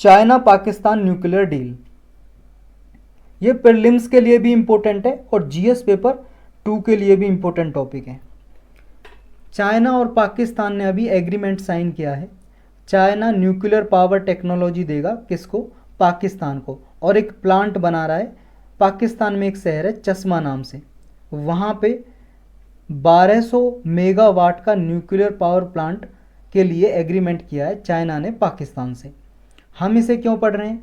China Pakistan nuclear deal. ये prelims के लिए भी इंपॉर्टेंट है और जीएस पेपर 2 के लिए भी इंपॉर्टेंट टॉपिक है। चाइना और पाकिस्तान ने अभी एग्रीमेंट साइन किया है। चाइना न्यूक्लियर पावर टेक्नोलॉजी देगा किसको? पाकिस्तान को। और एक प्लांट बना रहा है पाकिस्तान में, एक शहर है चश्मा नाम से, वहाँ पे 1200 मेगावाट का न्यूक्लियर पावर प्लांट के लिए एग्रीमेंट किया है चाइना ने पाकिस्तान से। हम इसे क्यों पढ़ रहे हैं?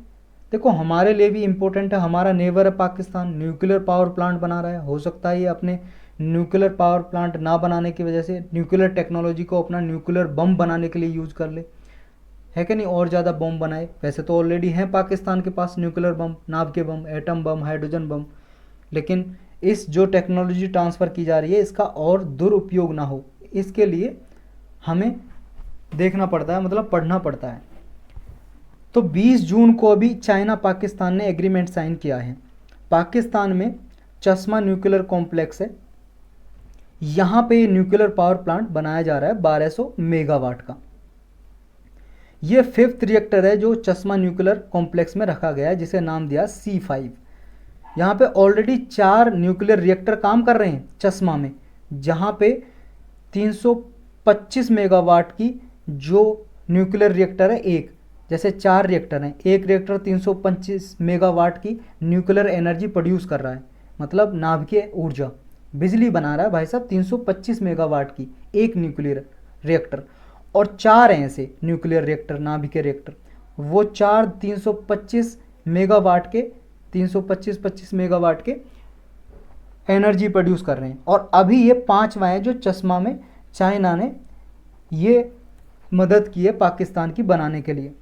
देखो हमारे लिए भी इम्पोर्टेंट है, हमारा नेबर है पाकिस्तान, न्यूक्लियर पावर प्लांट बना रहा है। हो सकता है ये अपने न्यूक्लियर पावर प्लांट ना बनाने की वजह से न्यूक्लियर टेक्नोलॉजी को अपना न्यूक्लियर बम बनाने के लिए यूज़ कर ले, है कि नहीं, और ज़्यादा बम बनाए। वैसे तो ऑलरेडी हैं पाकिस्तान के पास न्यूक्लियर बम, नाभ के बम, एटम बम, हाइड्रोजन बम, लेकिन इस जो टेक्नोलॉजी ट्रांसफ़र की जा रही है इसका और दुरुपयोग ना हो, इसके लिए हमें देखना पड़ता है, मतलब पढ़ना पड़ता है। तो 20 जून को अभी चाइना पाकिस्तान ने एग्रीमेंट साइन किया है। पाकिस्तान में चश्मा न्यूक्लियर कॉम्प्लेक्स है, यहाँ पे न्यूक्लियर पावर प्लांट बनाया जा रहा है 1200 मेगावाट का। ये 5th रिएक्टर है जो चश्मा न्यूक्लियर कॉम्प्लेक्स में रखा गया है, जिसे नाम दिया C5। यहाँ पे ऑलरेडी 4 न्यूक्लियर रिएक्टर काम कर रहे हैं चश्मा में, जहाँ पे 325 मेगावाट की जो न्यूक्लियर रिएक्टर है एक, जैसे 4 रिएक्टर हैं, एक रिएक्टर 325 मेगावाट की न्यूक्लियर एनर्जी प्रोड्यूस कर रहा है, मतलब नाभिकीय ऊर्जा, बिजली बना रहा है भाई साहब 325 मेगावाट की एक न्यूक्लियर रिएक्टर। और 4 हैं ऐसे न्यूक्लियर रिएक्टर, नाभिकीय रिएक्टर, वो 4 325 मेगावाट के 325 मेगावाट के एनर्जी प्रोड्यूस कर रहे हैं। और अभी ये 5वां है जो चश्मा में चाइना ने ये मदद की है पाकिस्तान की बनाने के लिए।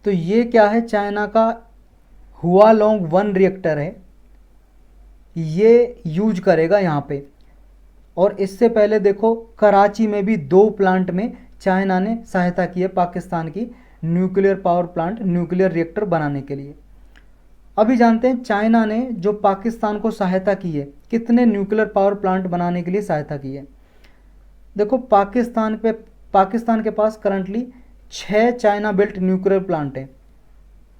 तो ये क्या है? चाइना का हुआलोंग 1 रिएक्टर है, ये यूज करेगा यहाँ पे। और इससे पहले देखो कराची में भी 2 प्लांट में चाइना ने सहायता की है पाकिस्तान की nuclear power plant, nuclear reactor बनाने के लिए। अभी जानते हैं चाइना ने जो पाकिस्तान को सहायता की है, कितने न्यूक्लियर पावर प्लांट बनाने के लिए सहायता की है। देखो पाकिस्तान के पास currently 6 China built nuclear plant हैं।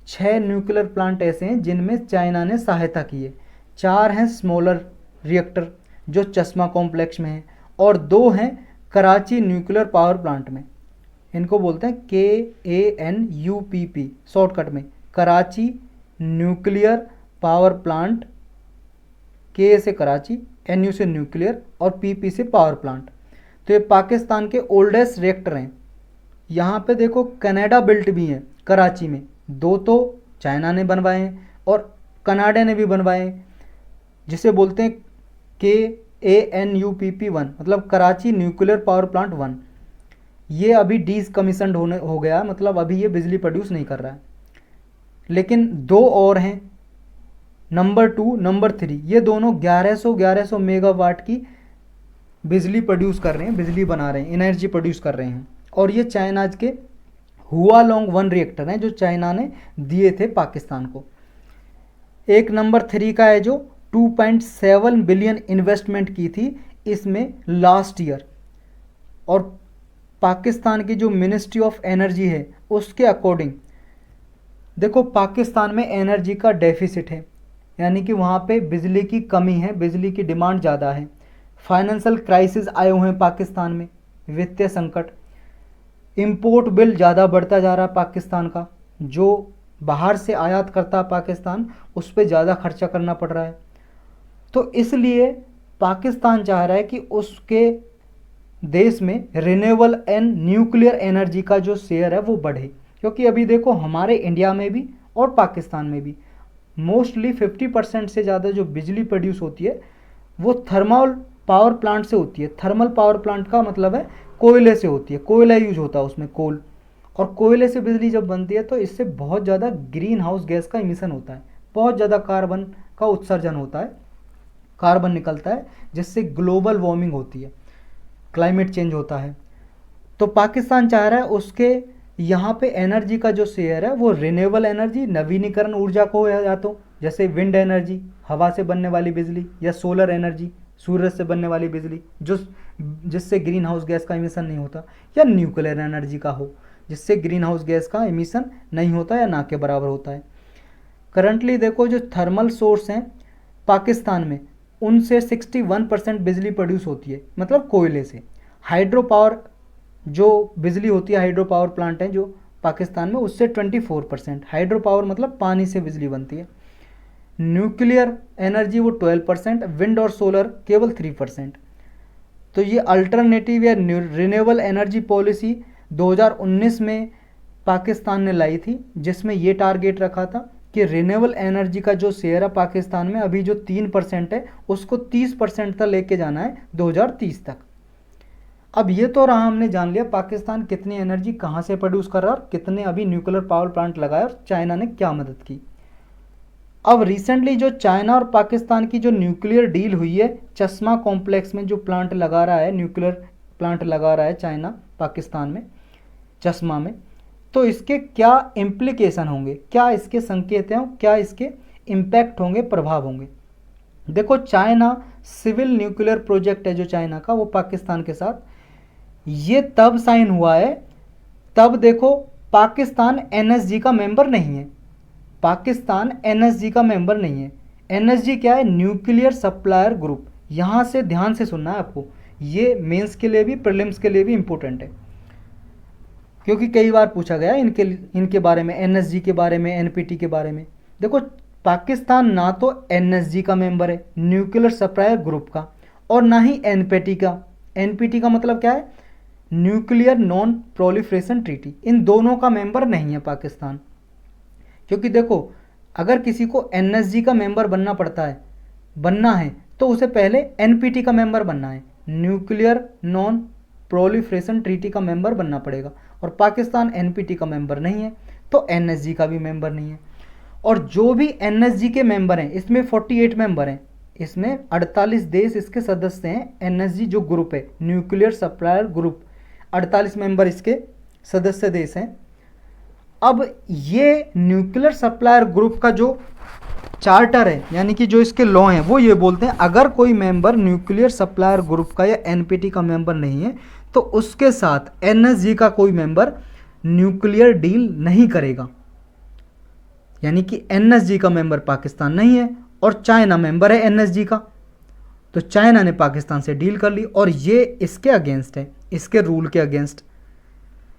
6 न्यूक्लियर प्लांट ऐसे हैं जिनमें चाइना ने सहायता की है। 4 हैं स्मॉलर रिएक्टर जो चश्मा कॉम्प्लेक्स में है, और 2 हैं कराची न्यूक्लियर पावर प्लांट में। इनको बोलते हैं KANUPP शॉर्टकट में, Karachi nuclear power plant. K से कराची, NU से न्यूक्लियर और PP से पावर प्लांट। तो ये पाकिस्तान के ओल्डेस्ट रिएक्टर हैं। यहाँ पे देखो कनाडा बिल्ट भी हैं कराची में, 2 तो चाइना ने बनवाए हैं और कनाडा ने भी बनवाए हैं, जिसे बोलते हैं KANUPP1, मतलब कराची न्यूक्लियर पावर प्लांट 1। ये अभी डिकमीशन्ड हो गया, मतलब अभी ये बिजली प्रोड्यूस नहीं कर रहा है। लेकिन 2 और हैं, नंबर 2, नंबर 3, ये दोनों 1100 मेगावाट की बिजली प्रोड्यूस कर रहे हैं, बिजली बना रहे हैं, एनर्जी प्रोड्यूस कर रहे हैं। और ये चाइना के हुआलोंग 1 रिएक्टर हैं जो चाइना ने दिए थे पाकिस्तान को। एक नंबर 3 का है जो 2.7 बिलियन इन्वेस्टमेंट की थी इसमें लास्ट ईयर। और पाकिस्तान की जो मिनिस्ट्री ऑफ एनर्जी है उसके अकॉर्डिंग देखो पाकिस्तान में एनर्जी का डेफिसिट है, यानी कि वहाँ पे बिजली की कमी है, बिजली की डिमांड ज़्यादा है। फाइनेंशियल क्राइसिस आए हुए हैं पाकिस्तान में, वित्तीय संकट, इंपोर्ट बिल ज़्यादा बढ़ता जा रहा है पाकिस्तान का, जो बाहर से आयात करता है पाकिस्तान उस पर ज़्यादा खर्चा करना पड़ रहा है। तो इसलिए पाकिस्तान चाह रहा है कि उसके देश में रिन्यूएबल एंड न्यूक्लियर एनर्जी का जो शेयर है वो बढ़े, क्योंकि अभी देखो हमारे इंडिया में भी और पाकिस्तान में भी मोस्टली 50% से ज़्यादा जो बिजली प्रोड्यूस होती है वो थर्मल पावर प्लांट से होती है। थर्मल पावर प्लांट का मतलब है कोयले से होती है, कोयला यूज होता है उसमें, कोल। और कोयले से बिजली जब बनती है तो इससे बहुत ज़्यादा ग्रीन हाउस गैस का इमिशन होता है, बहुत ज़्यादा कार्बन का उत्सर्जन होता है, कार्बन निकलता है, जिससे ग्लोबल वार्मिंग होती है, क्लाइमेट चेंज होता है। तो पाकिस्तान चाह रहा है उसके यहाँ पे एनर्जी का जो शेयर है वो रिन्यूएबल एनर्जी, नवीनीकरण ऊर्जा को, या तो जैसे विंड एनर्जी, हवा से बनने वाली बिजली, या सोलर एनर्जी, सूरज से बनने वाली बिजली जिससे ग्रीन हाउस गैस का इमिशन नहीं होता, या न्यूक्लियर एनर्जी का हो। जिससे ग्रीन हाउस गैस का एमिशन नहीं होता या ना के बराबर होता है। करंटली देखो जो थर्मल सोर्स हैं पाकिस्तान में, उनसे 61% बिजली प्रोड्यूस होती है, मतलब कोयले से। हाइड्रो पावर जो बिजली होती है, हाइड्रो पावर प्लांट हैं जो पाकिस्तान में, उससे 24%। हाइड्रो पावर मतलब पानी से बिजली बनती है। न्यूक्लियर एनर्जी वो 12%, विंड और सोलर केवल 3%। तो ये अल्टरनेटिव या रिन्यूएबल एनर्जी पॉलिसी 2019 में पाकिस्तान ने लाई थी, जिसमें ये टारगेट रखा था कि रिन्यूएबल एनर्जी का जो शेयर है पाकिस्तान में अभी जो 3% है, उसको 30% तक लेके जाना है 2030 तक। अब ये तो रहा, हमने जान लिया पाकिस्तान कितनी एनर्जी कहाँ से प्रोड्यूस कर रहा है और कितने अभी न्यूक्लियर पावर प्लांट लगाए और चाइना ने क्या मदद की। अब रिसेंटली जो चाइना और पाकिस्तान की जो न्यूक्लियर डील हुई है, चश्मा कॉम्प्लेक्स में जो प्लांट लगा रहा है, न्यूक्लियर प्लांट लगा रहा है चाइना पाकिस्तान में, चश्मा में, तो इसके क्या इम्प्लीकेशन होंगे, क्या इसके संकेत हैं, क्या इसके इम्पैक्ट होंगे, प्रभाव होंगे। देखो चाइना सिविल न्यूक्लियर प्रोजेक्ट है जो चाइना का, वो पाकिस्तान के साथ, ये तब साइन हुआ है, तब देखो पाकिस्तान एनएसजी का मेंबर नहीं है। पाकिस्तान एनएसजी का मेंबर नहीं है। एनएसजी क्या है? Nuclear supplier group. यहाँ से ध्यान से सुनना है आपको, ये मेंस के लिए भी प्रीलिम्स के लिए भी इंपॉर्टेंट है, क्योंकि कई बार पूछा गया इनके बारे में, एनएसजी के बारे में, एनपीटी के बारे में। देखो पाकिस्तान ना तो एनएसजी का मेंबर है, न्यूक्लियर सप्लायर ग्रुप का, और ना ही एनपीटी का। एनपीटी का मतलब क्या है? Nuclear non proliferation treaty. इन दोनों का मेंबर नहीं है पाकिस्तान। क्योंकि देखो अगर किसी को एनएसजी का मेंबर बनना है तो उसे पहले एनपीटी का मेंबर बनना है, न्यूक्लियर नॉन प्रोलिफरेशन ट्रीटी का मेंबर बनना पड़ेगा। और पाकिस्तान एनपीटी का मेंबर नहीं है, तो एनएसजी का भी मेंबर नहीं है। और जो भी एनएसजी के मेंबर हैं, इसमें 48 मेंबर हैं, इसमें 48 देश इसके सदस्य हैं। एनएसजी जो ग्रुप है, न्यूक्लियर सप्लायर ग्रुप, 48 मेंबर इसके सदस्य देश हैं। अब ये न्यूक्लियर सप्लायर ग्रुप का जो चार्टर है, यानी कि जो इसके लॉ हैं, वो ये बोलते हैं अगर कोई मेंबर न्यूक्लियर सप्लायर ग्रुप का या एनपीटी का मेंबर नहीं है तो उसके साथ एनएसजी का कोई मेंबर न्यूक्लियर डील नहीं करेगा। यानी कि एनएसजी का मेंबर पाकिस्तान नहीं है और चाइना मेंबर है एनएसजी का, तो चाइना ने पाकिस्तान से डील कर ली। और ये इसके अगेंस्ट है, इसके रूल के अगेंस्ट,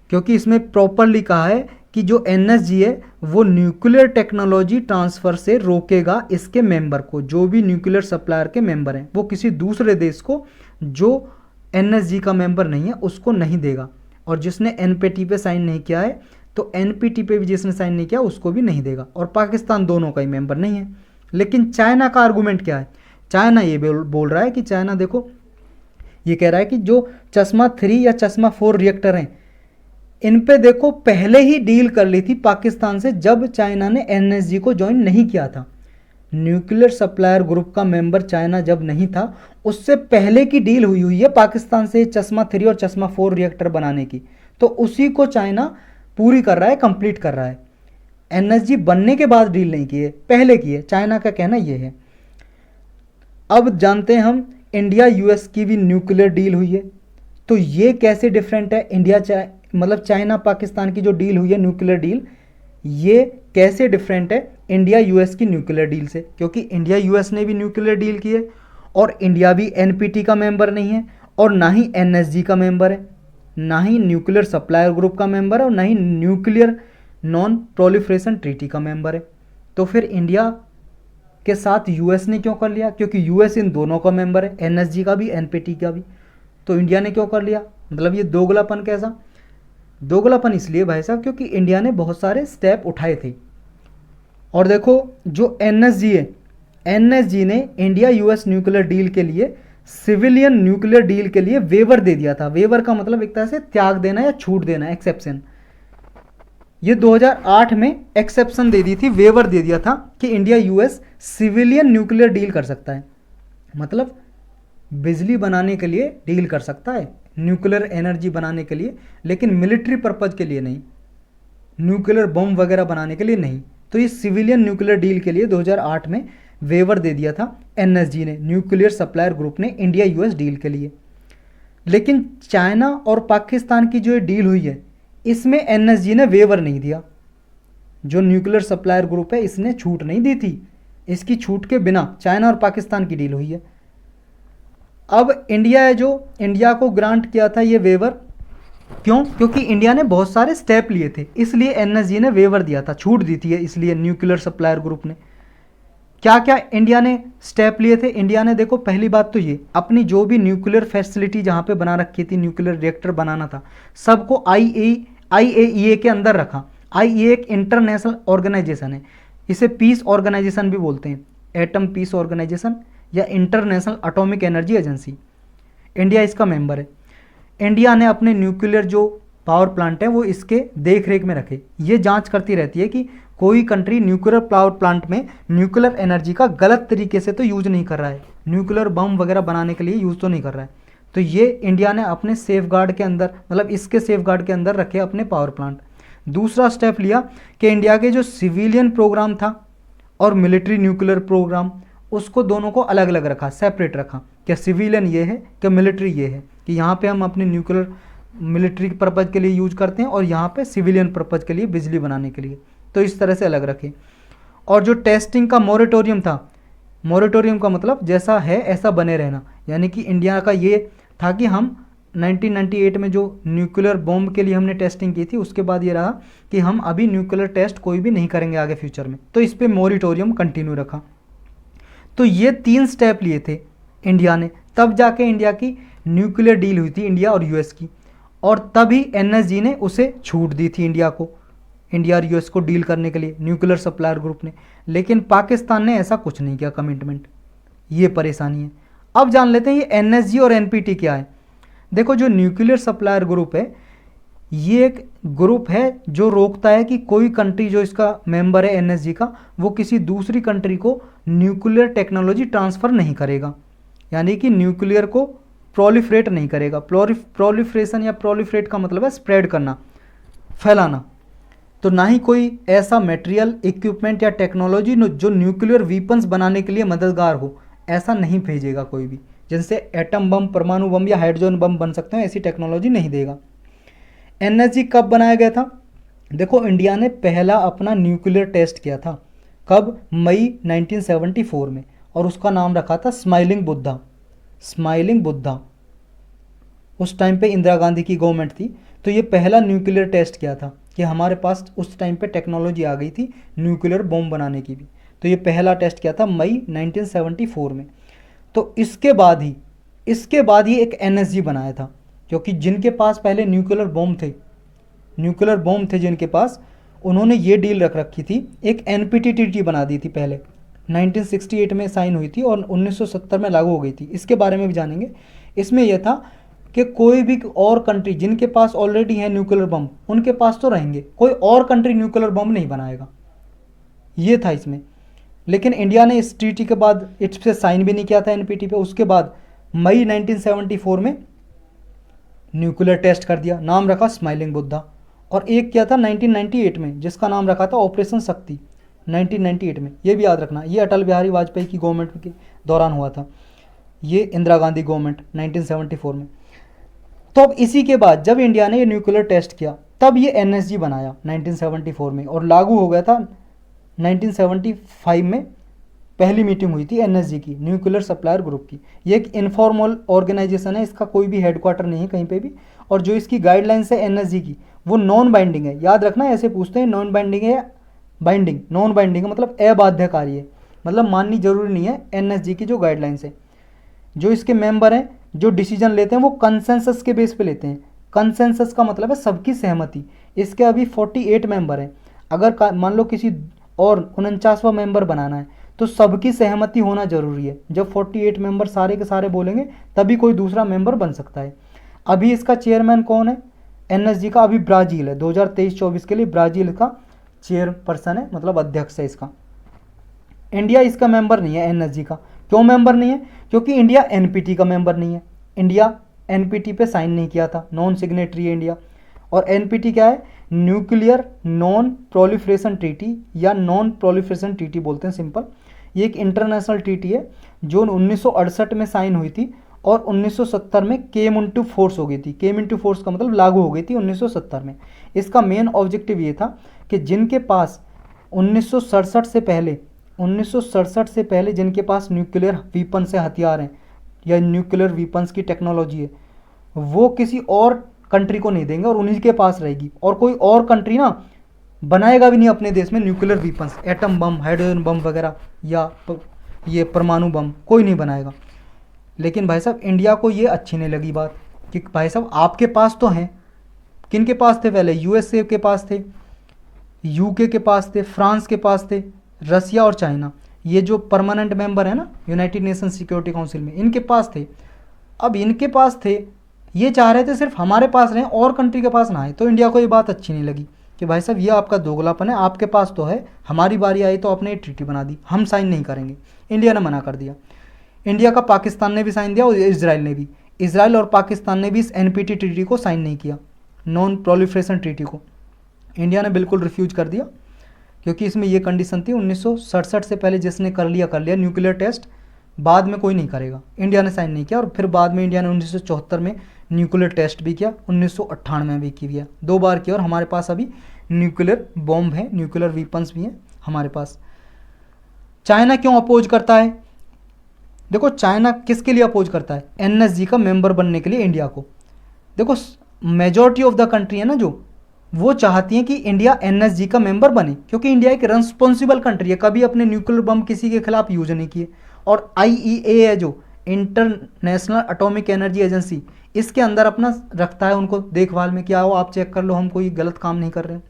क्योंकि इसमें प्रॉपरली कहा है कि जो एनएसजी है वो न्यूक्लियर टेक्नोलॉजी ट्रांसफ़र से रोकेगा इसके मेंबर को। जो भी न्यूक्लियर सप्लायर के मेंबर हैं वो किसी दूसरे देश को जो एनएसजी का मेंबर नहीं है उसको नहीं देगा। और जिसने एनपीटी पे साइन नहीं किया है तो एनपीटी पे भी जिसने साइन नहीं किया उसको भी नहीं देगा। और पाकिस्तान दोनों का ही मेंबर नहीं है। लेकिन चाइना का आर्गूमेंट क्या है? चाइना ये बोल रहा है कि चाइना देखो ये कह रहा है कि जो चश्मा 3 या चश्मा 4 रिएक्टर हैं, इन पे देखो पहले ही डील कर ली थी पाकिस्तान से, जब चाइना ने एनएसजी को ज्वाइन नहीं किया था। न्यूक्लियर सप्लायर ग्रुप का मेंबर चाइना जब नहीं था, उससे पहले की डील हुई है पाकिस्तान से चश्मा 3 और चश्मा 4 रिएक्टर बनाने की। तो उसी को चाइना पूरी कर रहा है, कंप्लीट कर रहा है। एनएसजी बनने के बाद डील नहीं की है, पहले की है। चाइना का कहना यह है। अब जानते हैं हम इंडिया यूएस की भी न्यूक्लियर डील हुई है, तो ये कैसे डिफरेंट है? इंडिया मतलब चाइना पाकिस्तान की जो डील हुई है न्यूक्लियर डील, ये कैसे डिफरेंट है इंडिया यूएस की न्यूक्लियर डील से? क्योंकि इंडिया यूएस ने भी न्यूक्लियर डील की है और इंडिया भी एनपीटी का मेंबर नहीं है और ना ही एनएसजी का मेंबर है, ना ही न्यूक्लियर सप्लायर ग्रुप का मेंबर है और ना ही न्यूक्लियर नॉन प्रोलिफरेशन ट्रीटी का मेंबर है। तो फिर इंडिया के साथ यूएस ने क्यों कर लिया? क्योंकि यूएस इन दोनों का मेंबर है, एनएसजी का भी एनपीटी का भी। तो इंडिया ने क्यों कर लिया? मतलब ये दोगलापन कैसा? दोगलापन इसलिए भाई साहब क्योंकि इंडिया ने बहुत सारे स्टेप उठाए थे। और देखो जो एनएसजी है, एनएसजी ने इंडिया यूएस न्यूक्लियर डील के लिए, सिविलियन न्यूक्लियर डील के लिए वेवर दे दिया था। वेवर का मतलब एक तरह से त्याग देना या छूट देना, एक्सेप्शन। ये 2008 में एक्सेप्शन दे दी थी, वेवर दे दिया था कि India US civilian nuclear deal कर सकता है, मतलब बिजली बनाने के लिए डील कर सकता है, न्यूक्लियर एनर्जी बनाने के लिए, लेकिन मिलिट्री पर्पज के लिए नहीं, न्यूक्लियर बम वगैरह बनाने के लिए नहीं। तो ये सिविलियन न्यूक्लियर डील के लिए 2008 में वेवर दे दिया था एनएसजी ने, न्यूक्लियर सप्लायर ग्रुप ने इंडिया यूएस डील के लिए। लेकिन चाइना और पाकिस्तान की जो ये डील हुई है, इसमें एनएसजी ने वेवर नहीं दिया। जो न्यूक्लियर सप्लायर ग्रुप है इसने छूट नहीं दी थी, इसकी छूट के बिना चाइना और पाकिस्तान की डील हुई है। अब इंडिया है जो इंडिया को ग्रांट किया था ये वेवर, क्यों? क्योंकि इंडिया ने बहुत सारे स्टेप लिए थे, इसलिए एनएसजी ने वेवर दिया था, छूट दी थी इसलिए न्यूक्लियर सप्लायर ग्रुप ने। क्या क्या इंडिया ने स्टेप लिए थे? इंडिया ने देखो पहली बात तो ये अपनी जो भी न्यूक्लियर फैसिलिटी जहाँ पे बना रखी थी, न्यूक्लियर रिएक्टर बनाना था, सबको आईएईए के अंदर रखा। आईएईए एक इंटरनेशनल ऑर्गेनाइजेशन है, इसे पीस ऑर्गेनाइजेशन भी बोलते हैं, एटम पीस ऑर्गेनाइजेशन या international atomic energy agency. India इसका मेंबर है। इंडिया ने अपने न्यूक्लियर जो पावर प्लांट है वो इसके देख रेख में रखे। ये जांच करती रहती है कि कोई कंट्री न्यूक्लियर पावर प्लांट में न्यूक्लियर एनर्जी का गलत तरीके से तो यूज नहीं कर रहा है, न्यूक्लियर बम वगैरह बनाने के लिए यूज तो नहीं कर रहा है। तो ये इंडिया ने अपने सेफ गार्ड के अंदर, मतलब इसके सेफ गार्ड के अंदर रखे अपने पावर प्लांट। दूसरा स्टेप लिया कि इंडिया के जो सिविलियन प्रोग्राम था और मिलिट्री न्यूक्लियर प्रोग्राम, उसको दोनों को अलग अलग रखा, सेपरेट रखा। क्या सिविलियन ये है, क्या मिलिट्री ये है, कि यहाँ पे हम अपने न्यूक्लियर मिलिट्री पर्पज़ के लिए यूज करते हैं और यहाँ पे सिविलियन पर्पज़ के लिए, बिजली बनाने के लिए। तो इस तरह से अलग रखे। और जो टेस्टिंग का मॉरेटोरियम था, मॉरेटोरियम का मतलब जैसा है ऐसा बने रहना, यानी कि इंडिया का ये था कि हम 1998 में जो न्यूक्लियर बॉम्ब के लिए हमने टेस्टिंग की थी, उसके बाद ये रहा कि हम अभी न्यूक्लियर टेस्ट कोई भी नहीं करेंगे आगे फ्यूचर में। तो इस पर मॉरेटोरियम कंटिन्यू रखा। तो ये 3 स्टेप लिए थे इंडिया ने, तब जाके इंडिया की न्यूक्लियर डील हुई थी, इंडिया और यूएस की। और तभी एनएसजी ने उसे छूट दी थी इंडिया को, इंडिया और यूएस को डील करने के लिए, न्यूक्लियर सप्लायर ग्रुप ने। लेकिन पाकिस्तान ने ऐसा कुछ नहीं किया कमिटमेंट, ये परेशानी है। अब जान लेते हैं ये एनएसजी और एनपीटी क्या है। देखो जो न्यूक्लियर सप्लायर ग्रुप है, ये एक ग्रुप है जो रोकता है कि कोई कंट्री जो इसका मेंबर है एनएसजी का, वो किसी दूसरी कंट्री को न्यूक्लियर टेक्नोलॉजी ट्रांसफ़र नहीं करेगा, यानी कि न्यूक्लियर को प्रोलिफरेट नहीं करेगा। प्रोलिफरेशन या प्रोलिफरेट का मतलब है स्प्रेड करना, फैलाना। तो ना ही कोई ऐसा मटेरियल, इक्विपमेंट या टेक्नोलॉजी जो न्यूक्लियर वीपन्स बनाने के लिए मददगार हो, ऐसा नहीं भेजेगा कोई भी। जिनसे एटम बम, परमाणु बम या हाइड्रोजन बम बन सकते हैं, ऐसी टेक्नोलॉजी नहीं देगा। एनएसजी कब बनाया गया था? देखो इंडिया ने पहला अपना न्यूक्लियर टेस्ट किया था, कब? मई 1974 में, और उसका नाम रखा था स्माइलिंग बुद्धा। स्माइलिंग बुद्धा, उस टाइम पे इंदिरा गांधी की गवर्नमेंट थी। तो ये पहला न्यूक्लियर टेस्ट किया था कि हमारे पास उस टाइम पे टेक्नोलॉजी आ गई थी न्यूक्लियर बॉम्ब बनाने की भी। तो ये पहला टेस्ट किया था मई 1974 में। तो इसके बाद ही एक एनएसजी बनाया था, क्योंकि जिनके पास पहले न्यूक्लियर बॉम्ब थे जिनके पास, उन्होंने ये डील रख रखी थी, एक एनपीटी बना दी थी पहले, 1968 में साइन हुई थी और 1970 में लागू हो गई थी। इसके बारे में भी जानेंगे। इसमें यह था कि कोई भी और कंट्री जिनके पास ऑलरेडी है न्यूक्लियर बम, उनके पास तो रहेंगे, कोई और कंट्री न्यूक्लियर बम नहीं बनाएगा, ये था इसमें। लेकिन इंडिया ने इस ट्रीटी के बाद इस पे साइन भी नहीं किया था एनपीटी पे। उसके बाद मई 1974 में न्यूक्लियर टेस्ट कर दिया, नाम रखा स्माइलिंग बुद्धा। और एक किया था 1998 में, जिसका नाम रखा था ऑपरेशन शक्ति, 1998 में। ये भी याद रखना, ये अटल बिहारी वाजपेयी की गवर्नमेंट के दौरान हुआ था, ये इंदिरा गांधी गवर्नमेंट 1974 में। तो अब इसी के बाद जब इंडिया ने ये न्यूक्लियर टेस्ट किया, तब ये एनएसजी बनाया 1974 में, और लागू हो गया था 1975 में। पहली मीटिंग हुई थी एनएसजी की, न्यूक्लियर सप्लायर ग्रुप की। ये एक इनफॉर्मल ऑर्गेनाइजेशन है, इसका कोई भी हेडक्वार्टर नहीं है कहीं पे भी। और जो इसकी गाइडलाइंस है एनएसजी की, वो नॉन बाइंडिंग है। याद रखना, ऐसे पूछते हैं नॉन बाइंडिंग है या बाइंडिंग। नॉन बाइंडिंग मतलब अबाध्यकारी है, मतलब माननी जरूरी नहीं है। एनएसजी की जो गाइडलाइंस है, जो इसके मेंबर हैं, जो डिसीजन लेते हैं, वो कंसेंसस के बेस पे लेते हैं। कंसेंसस का मतलब है सबकी सहमति। इसके अभी 48 मेंबर हैं। अगर मान लो किसी और 49वां मेंबर बनाना है, तो सबकी सहमति होना जरूरी है। जब 48 मेंबर सारे के सारे बोलेंगे, तभी कोई दूसरा मेंबर बन सकता है। अभी इसका चेयरमैन कौन है एनएसजी का? अभी ब्राज़ील है, 2023-24 के लिए ब्राज़ील का चेयरपर्सन है, मतलब अध्यक्ष है इसका। इंडिया इसका मेंबर नहीं है एनएसजी का। क्यों मेंबर नहीं है? क्योंकि इंडिया एनपीटी का मेंबर नहीं है। इंडिया एनपीटी पे साइन नहीं किया था, नॉन सिग्नेटरी है इंडिया। और एनपीटी क्या है? न्यूक्लियर नॉन प्रोलिफरेशन ट्रीटी, या नॉन प्रोलिफरेशन ट्रीटी बोलते हैं सिंपल। ये एक इंटरनेशनल ट्रीटी है जो 1968 में साइन हुई थी, और 1970 में केम इनटू फोर्स हो गई थी। केम इनटू फोर्स का मतलब लागू हो गई थी 1970 में। इसका मेन ऑब्जेक्टिव ये था कि जिनके पास 1967 से पहले जिनके पास न्यूक्लियर वीपन से हथियार हैं या न्यूक्लियर वीपन्स की टेक्नोलॉजी है, वो किसी और कंट्री को नहीं देंगे और उन्हीं के पास रहेगी। और कोई और कंट्री ना बनाएगा भी नहीं अपने देश में nuclear weapons, atom bomb, hydrogen bomb वगैरह या ये परमाणु बम कोई नहीं बनाएगा। लेकिन भाई साहब इंडिया को ये अच्छी नहीं लगी बात कि भाई साहब आपके पास तो हैं। किन के पास थे पहले? यूएसए के पास थे, यूके के पास थे, फ्रांस के पास थे, रसिया और चाइना, ये जो परमानेंट मेंबर है ना यूनाइटेड नेशन सिक्योरिटी काउंसिल में, इनके पास थे। अब इनके पास थे, ये चाह रहे थे सिर्फ हमारे पास रहें और कंट्री के पास ना आए। तो इंडिया को ये बात अच्छी नहीं लगी कि भाई साहब ये आपका दोगलापन है, आपके पास तो है, हमारी बारी आई तो आपने ट्रीटी बना दी, हम साइन नहीं करेंगे। इंडिया ने मना कर दिया। इंडिया का पाकिस्तान ने भी साइन दिया और इजराइल ने भी। इजराइल और पाकिस्तान ने भी इस एनपीटी ट्रीटी को साइन नहीं किया, नॉन प्रोलिफरेशन ट्रीटी को। इंडिया ने बिल्कुल रिफ्यूज कर दिया क्योंकि इसमें यह कंडीशन थी 1967 से पहले जिसने कर लिया न्यूक्लियर टेस्ट, बाद में कोई नहीं करेगा। इंडिया ने साइन नहीं किया और फिर बाद में इंडिया ने 1974 में न्यूक्लियर टेस्ट भी किया, 1998 में भी किया, 2 बार किया। और हमारे पास अभी न्यूक्लियर बॉम्ब है, न्यूक्लियर वीपन्स भी हैं हमारे पास। चाइना क्यों अपोज करता है? देखो चाइना किसके लिए अपोज करता है? एनएसजी का मेंबर बनने के लिए इंडिया को। देखो मेजॉरिटी ऑफ द कंट्री है ना जो, वो चाहती है कि इंडिया एनएसजी का मेंबर बने क्योंकि इंडिया एक रेस्पॉन्सिबल कंट्री है, कभी अपने न्यूक्लियर बम किसी के खिलाफ यूज नहीं किए। और आईईए है जो इंटरनेशनल एटॉमिक एनर्जी एजेंसी, इसके अंदर अपना रखता है उनको देखभाल में, क्या हो आप चेक कर लो हम कोई गलत काम नहीं कर रहे हैं।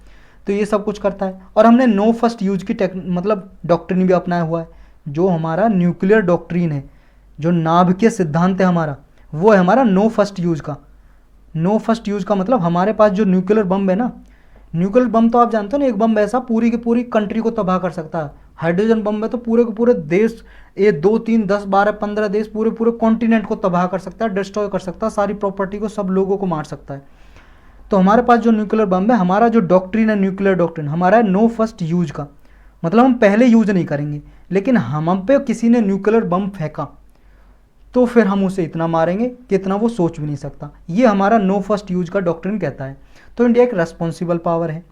तो ये सब कुछ करता है। और हमने नो फर्स्ट यूज की मतलब डॉक्ट्रिन भी अपनाया हुआ है। जो हमारा न्यूक्लियर डॉक्ट्रिन है, जो नाभिकीय सिद्धांत है हमारा, वो है हमारा नो फर्स्ट यूज का। नो फर्स्ट यूज का मतलब हमारे पास जो न्यूक्लियर बम है ना, न्यूक्लियर बम तो आप जानते हो ना, एक बम ऐसा पूरी की पूरी कंट्री को तबाह कर सकता है। हाइड्रोजन बम में तो पूरे के पूरे देश, 1 2 3 10 12 15 देश, पूरे पूरे कॉन्टिनेंट को तबाह कर सकता है, डिस्ट्रॉय कर सकता है, सारी प्रॉपर्टी को, सब लोगों को मार सकता है। तो हमारे पास जो न्यूक्लियर बम है, हमारा जो डॉक्ट्रिन है, न्यूक्लियर डॉक्ट्रिन हमारा है नो फर्स्ट यूज का, मतलब हम पहले यूज नहीं करेंगे। लेकिन हम पे किसी ने न्यूक्लियर बम फेंका तो फिर हम उसे इतना मारेंगे कि इतना वो सोच भी नहीं सकता। ये हमारा नो फर्स्ट यूज का डॉक्ट्रिन कहता है। तो इंडिया एक रेस्पॉन्सिबल पावर है।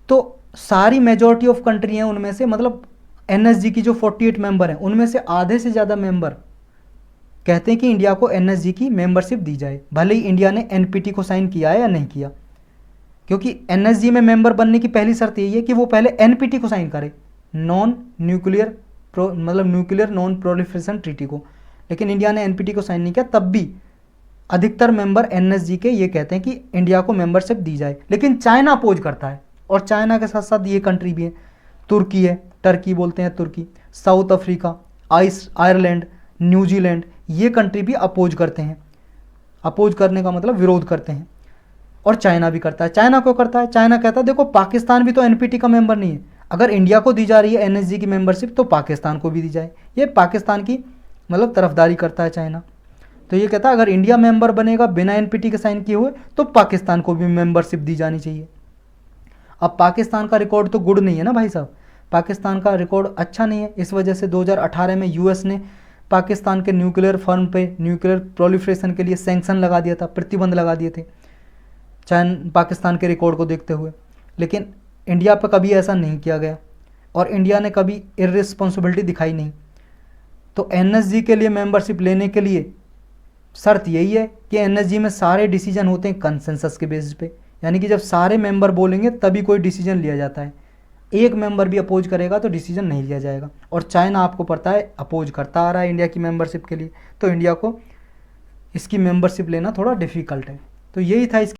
तो सारी मेजॉरिटी ऑफ कंट्री हैं उनमें से, मतलब एनएसजी की जो 48 मेंबर हैं उनमें से आधे से ज़्यादा मेंबर कहते हैं कि इंडिया को एनएसजी की मेंबरशिप दी जाए, भले ही इंडिया ने एनपीटी को साइन किया है या नहीं किया। क्योंकि एनएसजी में मेंबर बनने की पहली शर्त यही है कि वो पहले एनपीटी को साइन करे, नॉन न्यूक्लियर मतलब न्यूक्लियर नॉन प्रोलिफरेशन ट्रीटी को। लेकिन इंडिया ने एनपीटी को साइन नहीं किया, तब भी अधिकतर मेंबर एनएसजी के ये कहते हैं कि इंडिया को मेंबरशिप दी जाए। लेकिन चाइना अपोज करता है। और चाइना के साथ साथ ये कंट्री भी है, तुर्की है, टर्की बोलते हैं तुर्की, साउथ अफ्रीका, आयरलैंड, न्यूजीलैंड, ये कंट्री भी अपोज करते हैं। अपोज करने का मतलब विरोध करते हैं। और चाइना भी करता है। चाइना क्यों करता है? चाइना कहता है देखो पाकिस्तान भी तो एनपीटी का मेंबर नहीं है, अगर इंडिया को दी जा रही है एनएसजी की मेंबरशिप तो पाकिस्तान को भी दी जाए। ये पाकिस्तान की मतलब तरफदारी करता है चाइना। तो ये कहता है अगर इंडिया मेंबर बनेगा बिना एनपीटी के साइन किए हुए तो पाकिस्तान को भी मेंबरशिप दी जानी चाहिए। अब पाकिस्तान का रिकॉर्ड तो गुड नहीं है ना भाई साहब, पाकिस्तान का रिकॉर्ड अच्छा नहीं है। इस वजह से 2018 में यूएस ने पाकिस्तान के न्यूक्लियर फर्म पे न्यूक्लियर प्रोलिफरेशन के लिए सैंक्शन लगा दिया था, प्रतिबंध लगा दिए थे पाकिस्तान के रिकॉर्ड को देखते हुए। लेकिन इंडिया पर कभी ऐसा नहीं किया गया और इंडिया ने कभी इररिस्पॉन्सिबिलिटी दिखाई नहीं। तो एनएसजी के लिए मेंबरशिप लेने के लिए शर्त यही है कि एनएसजी में सारे डिसीजन होते हैं कंसेंसस के बेसिस पे, यानी कि जब सारे मेंबर बोलेंगे तभी कोई डिसीजन लिया जाता है। एक मेंबर भी अपोज करेगा तो डिसीजन नहीं लिया जाएगा। और चाइना आपको पता है अपोज करता आ रहा है इंडिया की मेंबरशिप के लिए, तो इंडिया को इसकी मेंबरशिप लेना थोड़ा डिफ़िकल्ट है। तो यही था इसकी